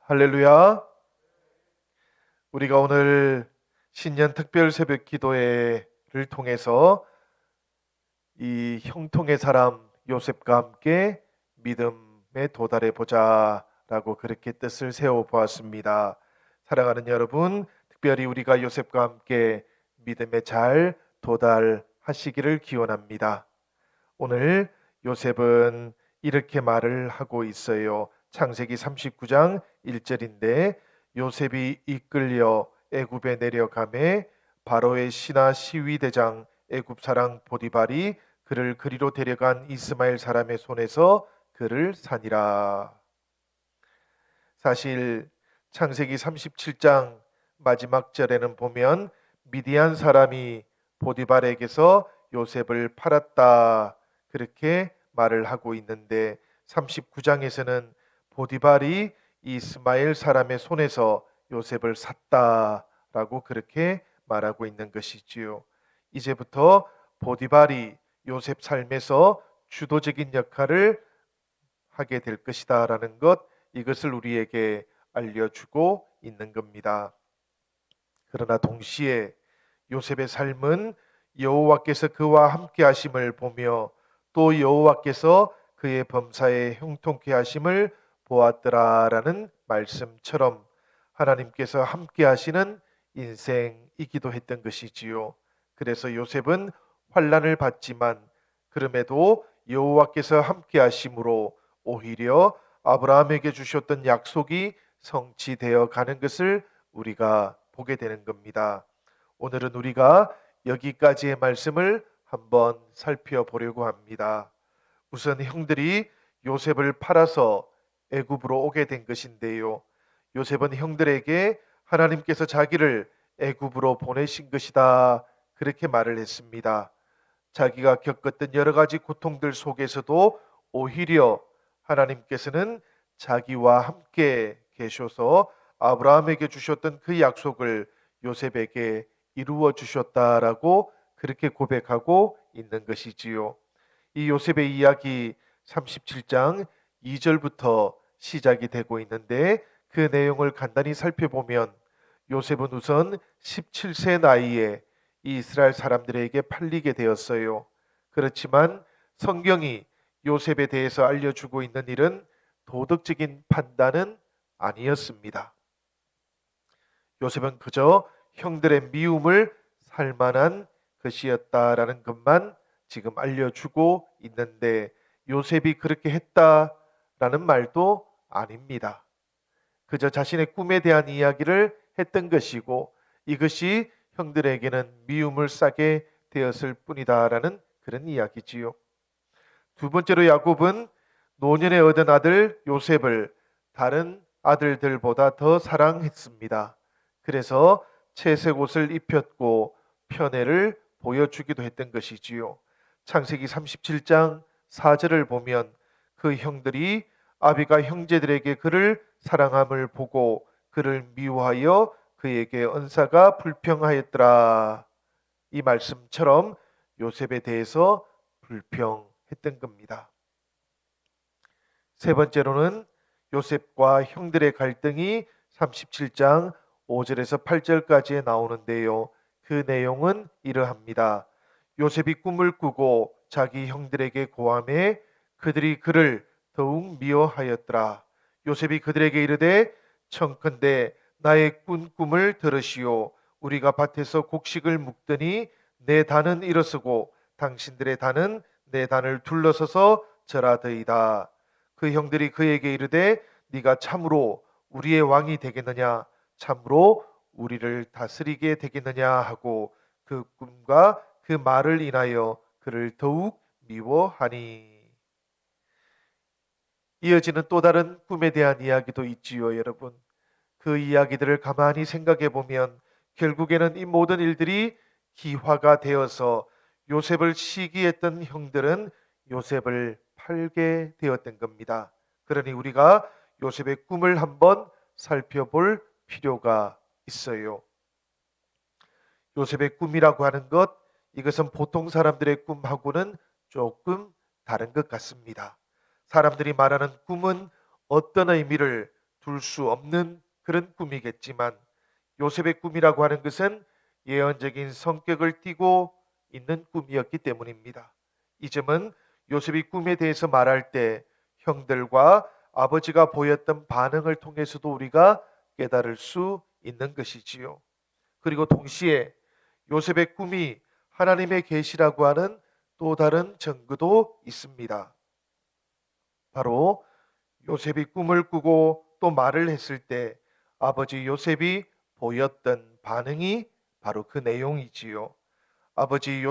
할렐루야. 우리가 오늘 신년 특별 새벽 기도회를 통해서 이 형통의 사람 요셉과 함께 믿음에 도달해 보자라고 그렇게 뜻을 세워 보았습니다. 사랑하는 여러분, 특별히 우리가 요셉과 함께 믿음에 잘 도달하시기를 기원합니다. 오늘 요셉은 이렇게 말을 하고 있어요. 창세기 39장 1절인데 요셉이 이끌려 애굽에 내려가매 바로의 신하 시위대장 애굽 사랑 보디발이 그를 그리로 데려간 이스마엘 사람의 손에서 그를 산이라. 사실 창세기 37장 마지막 절에는 보면 미디안 사람이 보디발에게서 요셉을 팔았다 그렇게 말을 하고 있는데 39장에서는 보디발이 이스마엘 사람의 손에서 요셉을 샀다라고 그렇게 말하고 있는 것이지요. 이제부터 보디발이 요셉 삶에서 주도적인 역할을 하게 될 것이다라는 것, 이것을 우리에게 알려주고 있는 겁니다. 그러나 동시에 요셉의 삶은 여호와께서 그와 함께 하심을 보며 또 여호와께서 그의 범사에 형통케 하심을 보았더라라는 말씀처럼 하나님께서 함께 하시는 인생이기도 했던 것이지요. 그래서 요셉은 환난을 받지만 그럼에도 여호와께서 함께 하심으로 오히려 아브라함에게 주셨던 약속이 성취되어 가는 것을 우리가 보게 되는 겁니다. 오늘은 우리가 여기까지의 말씀을 한번 살펴보려고 합니다. 우선 형들이 요셉을 팔아서 애굽으로 오게 된 것인데요. 요셉은 형들에게 하나님께서 자기를 애굽으로 보내신 것이다 그렇게 말을 했습니다. 자기가 겪었던 여러 가지 고통들 속에서도 오히려 하나님께서는 자기와 함께 계셔서 아브라함에게 주셨던 그 약속을 요셉에게 이루어 주셨다라고 그렇게 고백하고 있는 것이지요. 이 요셉의 이야기 37장 2절부터 시작이 되고 있는데 그 내용을 간단히 살펴보면 요셉은 우선 17세 나이에 이스라엘 사람들에게 팔리게 되었어요. 그렇지만 성경이 요셉에 대해서 알려주고 있는 일은 도덕적인 판단은 아니었습니다. 요셉은 그저 형들의 미움을 살 만한 것이었다라는 것만 지금 알려주고 있는데 요셉이 그렇게 했다라는 말도 아닙니다. 그저 자신의 꿈에 대한 이야기를 했던 것이고 이것이 형들에게는 미움을 싸게 되었을 뿐이다라는 그런 이야기지요. 두 번째로 야곱은 노년에 얻은 아들 요셉을 다른 아들들보다 더 사랑했습니다. 그래서 채색 옷을 입혔고 편애를 보여주기도 했던 것이지요. 창세기 37장 4절을 보면 그 형들이 아비가 형제들에게 그를 사랑함을 보고 그를 미워하여 그에게 언사가 불평하였더라. 이 말씀처럼 요셉에 대해서 불평했던 겁니다. 세 번째로는 요셉과 형들의 갈등이 37장 5절에서 8절까지에 나오는데요. 그 내용은 이러합니다. 요셉이 꿈을 꾸고 자기 형들에게 고함해 그들이 그를 더욱 미워하였더라. 요셉이 그들에게 이르되 청컨대 나의 꾼 꿈을 들으시오. 우리가 밭에서 곡식을 묵더니 내 단은 일어서고 당신들의 단은 내 단을 둘러서서 절하더이다. 그 형들이 그에게 이르되 네가 참으로 우리의 왕이 되겠느냐 참으로 우리를 다스리게 되겠느냐 하고 그 꿈과 그 말을 인하여 그를 더욱 미워하니. 이어지는 또 다른 꿈에 대한 이야기도 있지요, 여러분. 그 이야기들을 가만히 생각해 보면 결국에는 이 모든 일들이 기화가 되어서 요셉을 시기했던 형들은 요셉을 팔게 되었던 겁니다. 그러니 우리가 요셉의 꿈을 한번 살펴볼 필요가 있어요. 요셉의 꿈이라고 하는 것, 이것은 보통 사람들의 꿈하고는 조금 다른 것 같습니다. 사람들이 말하는 꿈은 어떤 의미를 둘 수 없는 그런 꿈이겠지만 요셉의 꿈이라고 하는 것은 예언적인 성격을 띠고 있는 꿈이었기 때문입니다. 이 점은 요셉이 꿈에 대해서 말할 때 형들과 아버지가 보였던 반응을 통해서도 우리가 깨달을 수 있는 것이지요. 그리고 동시에 요셉의 꿈이 하나님의 계시라고 하는 또 다른 증거도 있습니다. 바로 요셉이 꿈을 꾸고 또 말을 했을 때 아버지 요셉이 보였던 반응이 바로 그 내용이지요. 아버지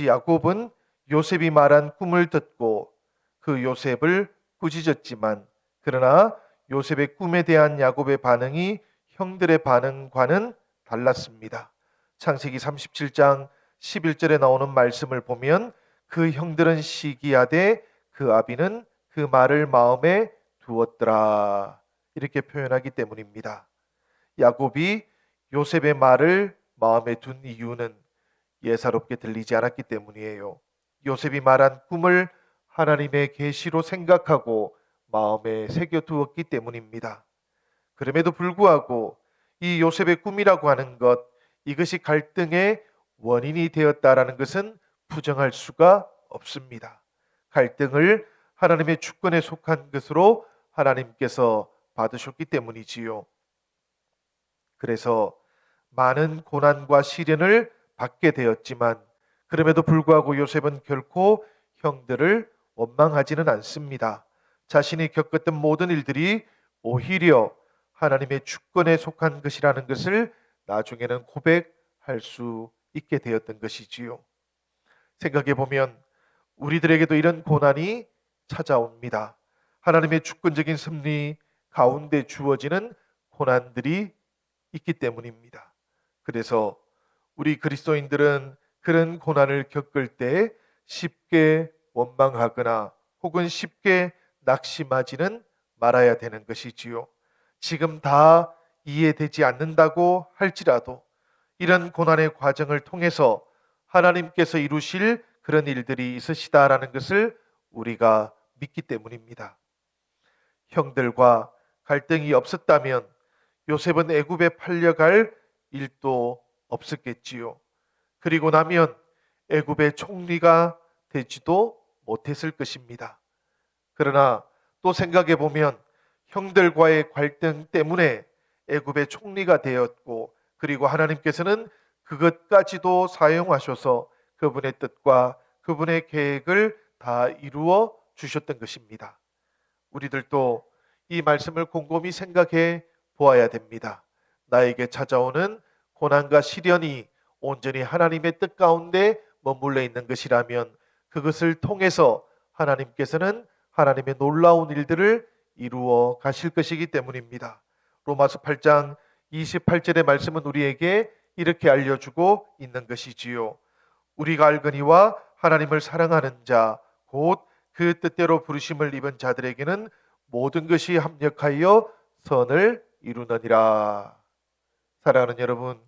야곱은 요셉이 말한 꿈을 듣고 그 요셉을 꾸짖었지만 그러나 요셉의 꿈에 대한 야곱의 반응이 형들의 반응과는 달랐습니다. 창세기 37장 11절에 나오는 말씀을 보면 그 형들은 시기하되 그 아비는 그 말을 마음에 두었더라. 이렇게 표현하기 때문입니다. 야곱이 요셉의 말을 마음에 둔 이유는 예사롭게 들리지 않았기 때문이에요. 요셉이 말한 꿈을 하나님의 계시로 생각하고 마음에 새겨두었기 때문입니다. 그럼에도 불구하고 이 요셉의 꿈이라고 하는 것, 이것이 갈등의 원인이 되었다라는 것은 부정할 수가 없습니다. 갈등을 하나님의 주권에 속한 것으로 하나님께서 받으셨기 때문이지요. 그래서 많은 고난과 시련을 받게 되었지만 그럼에도 불구하고 요셉은 결코 형들을 원망하지는 않습니다. 자신이 겪었던 모든 일들이 오히려 하나님의 주권에 속한 것이라는 것을 나중에는 고백할 수 있게 되었던 것이지요. 생각해 보면 우리들에게도 이런 고난이 찾아옵니다. 하나님의 주권적인 섭리 가운데 주어지는 고난들이 있기 때문입니다. 그래서 우리 그리스도인들은 그런 고난을 겪을 때 쉽게 원망하거나 혹은 쉽게 낙심하지는 말아야 되는 것이지요. 지금 다 이해되지 않는다고 할지라도 이런 고난의 과정을 통해서 하나님께서 이루실 그런 일들이 있으시다라는 것을 우리가 믿기 때문입니다. 형들과 갈등이 없었다면 요셉은 애굽에 팔려갈 일도 없었겠지요. 그리고 나면 애굽의 총리가 되지도 못했을 것입니다. 그러나 또 생각해 보면 형들과의 갈등 때문에 애굽의 총리가 되었고 그리고 하나님께서는 그것까지도 사용하셔서 그분의 뜻과 그분의 계획을 다 이루어 주셨던 것입니다. 우리들도 이 말씀을 곰곰이 생각해 보아야 됩니다. 나에게 찾아오는 고난과 시련이 온전히 하나님의 뜻 가운데 머물러 있는 것이라면 그것을 통해서 하나님께서는 하나님의 놀라운 일들을 이루어 가실 것이기 때문입니다. 로마서 8장 28절의 말씀은 우리에게 이렇게 알려주고 있는 것이지요. 우리가 알거니와 하나님을 사랑하는 자 곧 그 뜻대로 부르심을 입은 자들에게는 모든 것이 합력하여 선을 이루느니라. 사랑하는 여러분,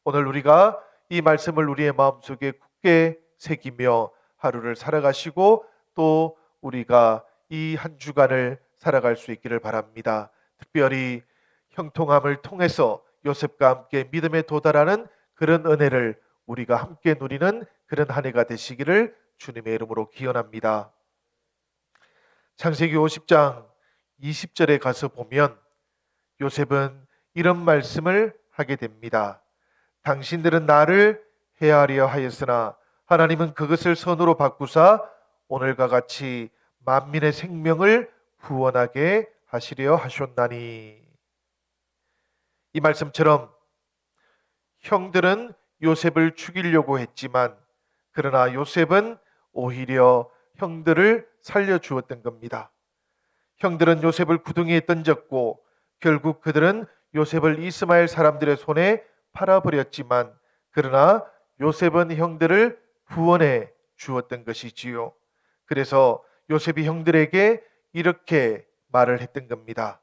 오늘 우리가 이 말씀을 우리의 마음속에 굳게 새기며 하루를 살아가시고 또 우리가 이 한 주간을 살아갈 수 있기를 바랍니다. 특별히 형통함을 통해서 요셉과 함께 믿음에 도달하는 그런 은혜를 우리가 함께 누리는 그런 한 해가 되시기를 주님의 이름으로 기원합니다. 창세기 50장 20절에 가서 보면 요셉은 이런 말씀을 하게 됩니다. 당신들은 나를 해하려 하였으나 하나님은 그것을 선으로 바꾸사 오늘과 같이 만민의 생명을 구원하게 하시려 하셨나니. 이 말씀처럼 형들은 요셉을 죽이려고 했지만 그러나 요셉은 오히려 형들을 살려주었던 겁니다. 형들은 요셉을 구덩이에 던졌고 결국 그들은 요셉을 이스마엘 사람들의 손에 팔아버렸지만 그러나 요셉은 형들을 구원해 주었던 것이지요. 그래서 요셉이 형들에게 이렇게 말을 했던 겁니다.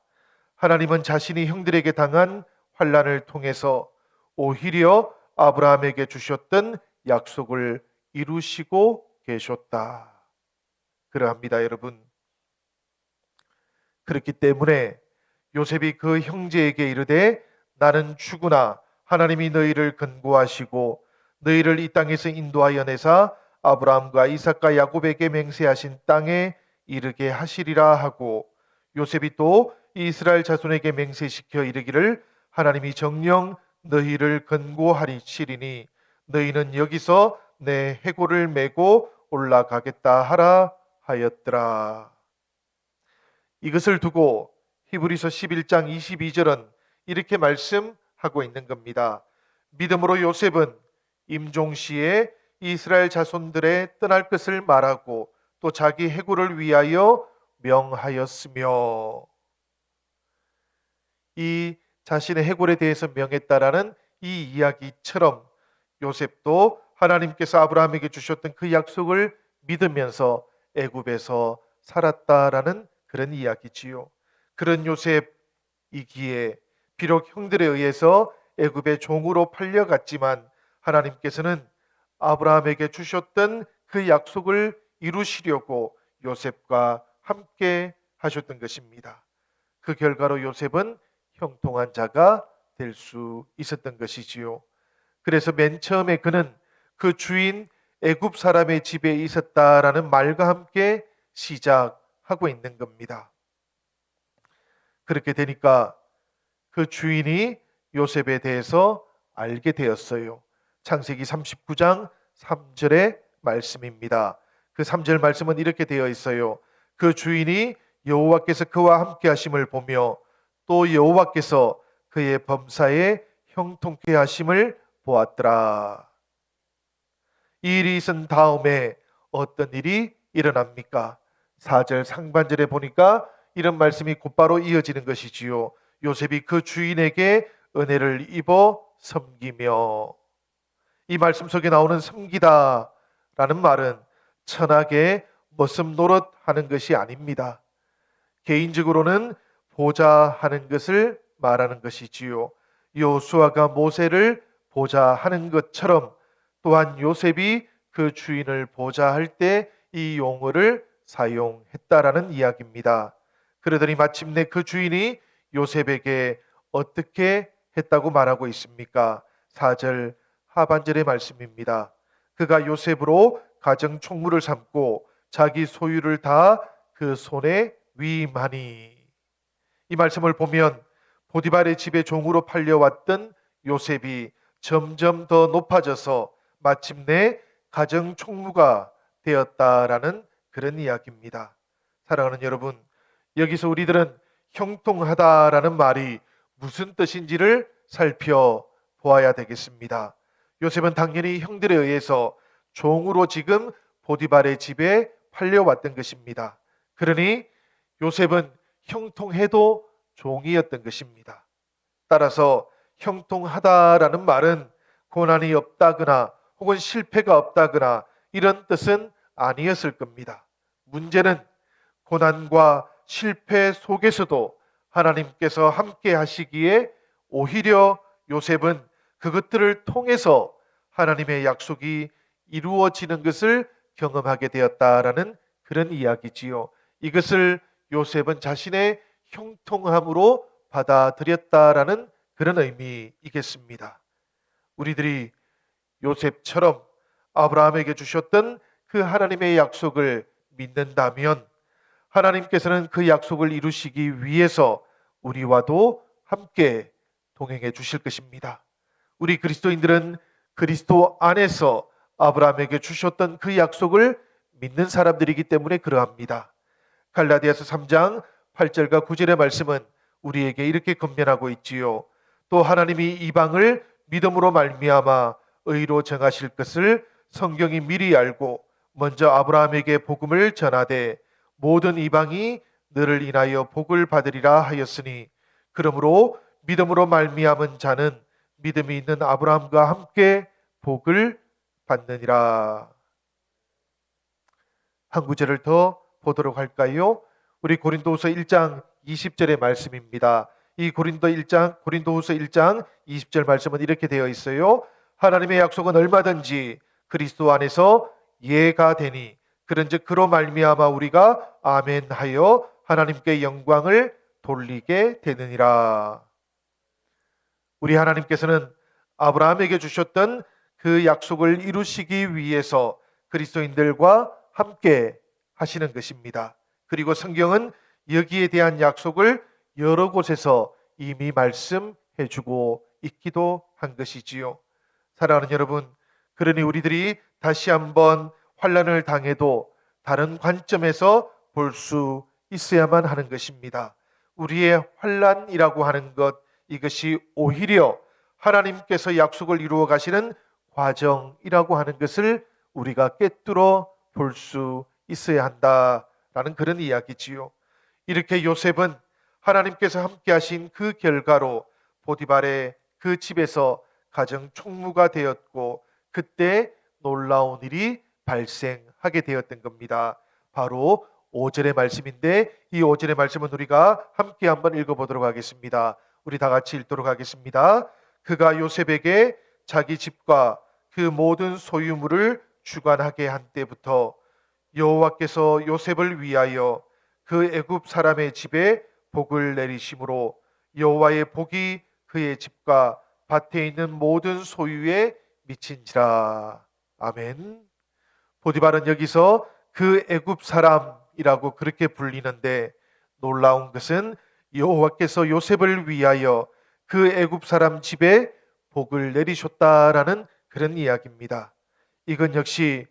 하나님은 자신이 형들에게 당한 환난을 통해서 오히려 아브라함에게 주셨던 약속을 이루시고 계셨다. 그러합니다, 여러분. 그렇기 때문에 요셉이 그 형제에게 이르되 나는 죽으나 하나님이 너희를 근고하시고 너희를 이 땅에서 인도하여 내사 아브라함과 이삭과 야곱에게 맹세하신 땅에 이르게 하시리라 하고, 요셉이 또 이스라엘 자손에게 맹세시켜 이르기를 하나님이 정녕 너희를 근고하리시리니 너희는 여기서 내 해골을 메고 올라가겠다 하라 하였더라. 이것을 두고 히브리서 11장 22절은 이렇게 말씀하고 있는 겁니다. 믿음으로 요셉은 임종시에 이스라엘 자손들의 떠날 것을 말하고 또 자기 해골을 위하여 명하였으며, 이 자신의 해골에 대해서 명했다라는 이 이야기처럼 요셉도 하나님께서 아브라함에게 주셨던 그 약속을 믿으면서 애굽에서 살았다라는 그런 이야기지요. 그런 요셉이기에 비록 형들에 의해서 애굽의 종으로 팔려갔지만 하나님께서는 아브라함에게 주셨던 그 약속을 이루시려고 요셉과 함께 하셨던 것입니다. 그 결과로 요셉은 형통한 자가 될 수 있었던 것이지요. 그래서 맨 처음에 그는 그 주인 애굽 사람의 집에 있었다라는 말과 함께 시작하고 있는 겁니다. 그렇게 되니까 그 주인이 요셉에 대해서 알게 되었어요. 창세기 39장 3절의 말씀입니다. 그 3절 말씀은 이렇게 되어 있어요. 그 주인이 여호와께서 그와 함께 하심을 보며 또 여호와께서 그의 범사에 형통케 하심을 보았더라. 이 일이 있은 다음에 어떤 일이 일어납니까? 4절 상반절에 보니까 이런 말씀이 곧바로 이어지는 것이지요. 요셉이 그 주인에게 은혜를 입어 섬기며, 이 말씀 속에 나오는 섬기다라는 말은 천하게 머슴 노릇하는 것이 아닙니다. 개인적으로는 보좌하는 것을 말하는 것이지요. 여호수아가 모세를 보좌하는 것처럼 또한 요셉이 그 주인을 보좌할 때 이 용어를 사용했다라는 이야기입니다. 그러더니 마침내 그 주인이 요셉에게 어떻게 했다고 말하고 있습니까? 4절 하반절의 말씀입니다. 그가 요셉으로 가정 총무를 삼고 자기 소유를 다 그 손에 위임하니, 이 말씀을 보면 보디발의 집에 종으로 팔려왔던 요셉이 점점 더 높아져서 마침내 가정 총무가 되었다라는 그런 이야기입니다. 사랑하는 여러분, 여기서 우리들은 형통하다라는 말이 무슨 뜻인지를 살펴보아야 되겠습니다. 요셉은 당연히 형들에 의해서 종으로 지금 보디발의 집에 팔려왔던 것입니다. 그러니 요셉은 형통해도 종이었던 것입니다. 따라서 형통하다라는 말은 고난이 없다거나 혹은 실패가 없다거나 이런 뜻은 아니었을 겁니다. 문제는 고난과 실패 속에서도 하나님께서 함께 하시기에 오히려 요셉은 그것들을 통해서 하나님의 약속이 이루어지는 것을 경험하게 되었다라는 그런 이야기지요. 이것을 요셉은 자신의 형통함으로 받아들였다라는 그런 의미이겠습니다. 우리들이 요셉처럼 아브라함에게 주셨던 그 하나님의 약속을 믿는다면 하나님께서는 그 약속을 이루시기 위해서 우리와도 함께 동행해 주실 것입니다. 우리 그리스도인들은 그리스도 안에서 아브라함에게 주셨던 그 약속을 믿는 사람들이기 때문에 그러합니다. 갈라디아서 3장 8절과 9절의 말씀은 우리에게 이렇게 권면하고 있지요. 또 하나님이 이방을 믿음으로 말미암아 의로 정하실 것을 성경이 미리 알고 먼저 아브라함에게 복음을 전하되 모든 이방이 너를 인하여 복을 받으리라 하였으니 그러므로 믿음으로 말미암은 자는 믿음이 있는 아브라함과 함께 복을 받느니라. 한 구절을 더 보도록 할까요? 우리 고린도후서 1장 20절의 말씀입니다. 이 고린도후서 1장 20절 말씀은 이렇게 되어 있어요. 하나님의 약속은 얼마든지 그리스도 안에서 예가 되니 그런즉 그로 말미암아 우리가 아멘하여 하나님께 영광을 돌리게 되느니라. 우리 하나님께서는 아브라함에게 주셨던 그 약속을 이루시기 위해서 그리스도인들과 함께 하시는 것입니다. 그리고 성경은 여기에 대한 약속을 여러 곳에서 이미 말씀해 주고 있기도 한 것이지요. 사랑하는 여러분, 그러니 우리들이 다시 한번 환난을 당해도 다른 관점에서 볼 수 있어야만 하는 것입니다. 우리의 환난이라고 하는 것, 이것이 오히려 하나님께서 약속을 이루어 가시는 과정이라고 하는 것을 우리가 꿰뚫어 볼 수 있어야 한다라는 그런 이야기지요. 이렇게 요셉은 하나님께서 함께 하신 그 결과로 보디발의 그 집에서 가정 총무가 되었고, 그때 놀라운 일이 발생하게 되었던 겁니다. 바로 5절의 말씀인데, 이 5절의 말씀은 우리가 함께 한번 읽어보도록 하겠습니다. 우리 다 같이 읽도록 하겠습니다. 그가 요셉에게 자기 집과 그 모든 소유물을 주관하게 한 때부터 여호와께서 요셉을 위하여 그 애굽 사람의 집에 복을 내리심으로 여호와의 복이 그의 집과 밭에 있는 모든 소유에 미친지라. 아멘. 보디발은 여기서 그 애굽 사람이라고 그렇게 불리는데, 놀라운 것은 여호와께서 요셉을 위하여 그 애굽 사람 집에 복을 내리셨다라는 그런 이야기입니다. 이건 역시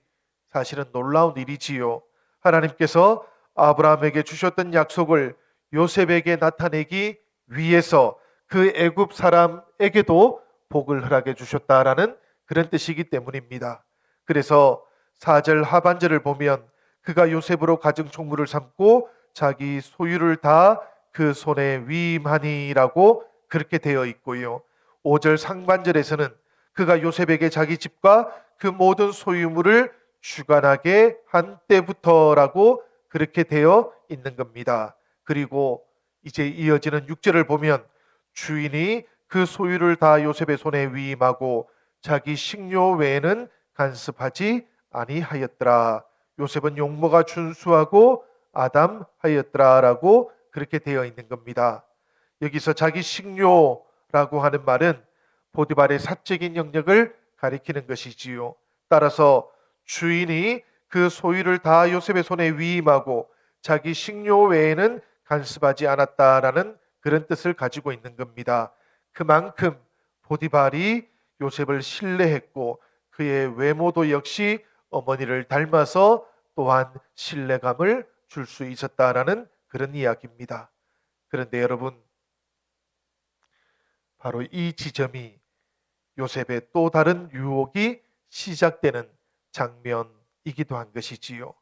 사실은 놀라운 일이지요. 하나님께서 아브라함에게 주셨던 약속을 요셉에게 나타내기 위해서 그 애굽 사람에게도 복을 허락해 주셨다라는 그런 뜻이기 때문입니다. 그래서 4절 하반절을 보면 그가 요셉으로 가정 총무를 삼고 자기 소유를 다 그 손에 위임하니라고 그렇게 되어 있고요. 5절 상반절에서는 그가 요셉에게 자기 집과 그 모든 소유물을 주관하게 한 때부터라고 그렇게 되어 있는 겁니다. 그리고 이제 이어지는 6절을 보면 주인이 그 소유를 다 요셉의 손에 위임하고 자기 식료 외에는 간섭하지 아니하였더라. 요셉은 용모가 준수하고 아담하였더라라고 그렇게 되어 있는 겁니다. 여기서 자기 식료라고 하는 말은 보디발의 사적인 영역을 가리키는 것이지요. 따라서 주인이 그 소유를 다 요셉의 손에 위임하고 자기 식료 외에는 간섭하지 않았다라는 그런 뜻을 가지고 있는 겁니다. 그만큼 보디발이 요셉을 신뢰했고 그의 외모도 역시 어머니를 닮아서 또한 신뢰감을 줄 수 있었다라는 그런 이야기입니다. 그런데 여러분, 바로 이 지점이 요셉의 또 다른 유혹이 시작되는 장면이기도 한 것이지요.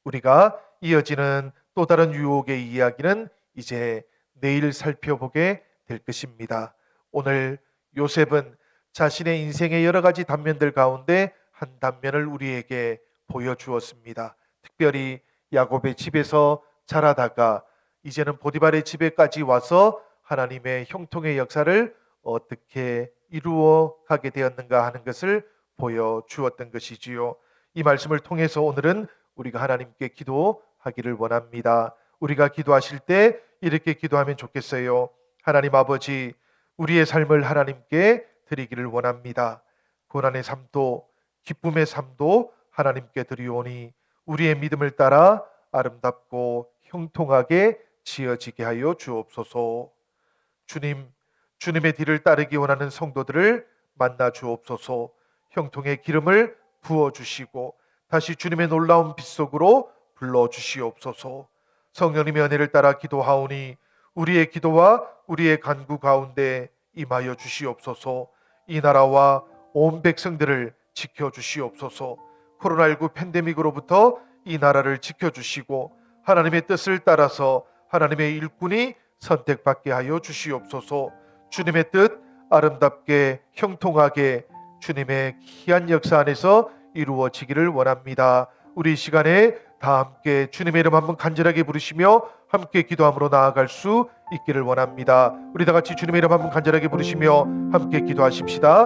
우리가 이어지는 또 다른 유혹의 이야기는 이제 내일 살펴보게 될 것입니다. 오늘 요셉은 자신의 인생의 여러 가지 단면들 가운데 한 단면을 우리에게 보여주었습니다. 특별히 야곱의 집에서 자라다가 이제는 보디발의 집에까지 와서 하나님의 형통의 역사를 어떻게 이루어 가게 되었는가 하는 것을 보여주었던 것이지요. 이 말씀을 통해서 오늘은 우리가 하나님께 기도하기를 원합니다. 우리가 기도하실 때 이렇게 기도하면 좋겠어요. 하나님 아버지, 우리의 삶을 하나님께 드리기를 원합니다. 고난의 삶도 기쁨의 삶도 하나님께 드리오니 우리의 믿음을 따라 아름답고 형통하게 지어지게 하여 주옵소서. 주님의 뒤를 따르기 원하는 성도들을 만나 주옵소서. 형통의 기름을 부어주시고 다시 주님의 놀라운 빛 속으로 불러주시옵소서. 성령님의 은혜를 따라 기도하오니 우리의 기도와 우리의 간구 가운데 임하여 주시옵소서. 이 나라와 온 백성들을 지켜주시옵소서. 코로나19 팬데믹으로부터 이 나라를 지켜주시고 하나님의 뜻을 따라서 하나님의 일꾼이 선택받게 하여 주시옵소서. 주님의 뜻 아름답게 형통하게 주님의 귀한 역사 안에서 이루어지기를 원합니다. 우리 시간에 다 함께 주님의 이름 한번 간절하게 부르시며 함께 기도함으로 나아갈 수 있기를 원합니다. 우리 다 같이 주님의 이름 한번 간절하게 부르시며 함께 기도하십시다.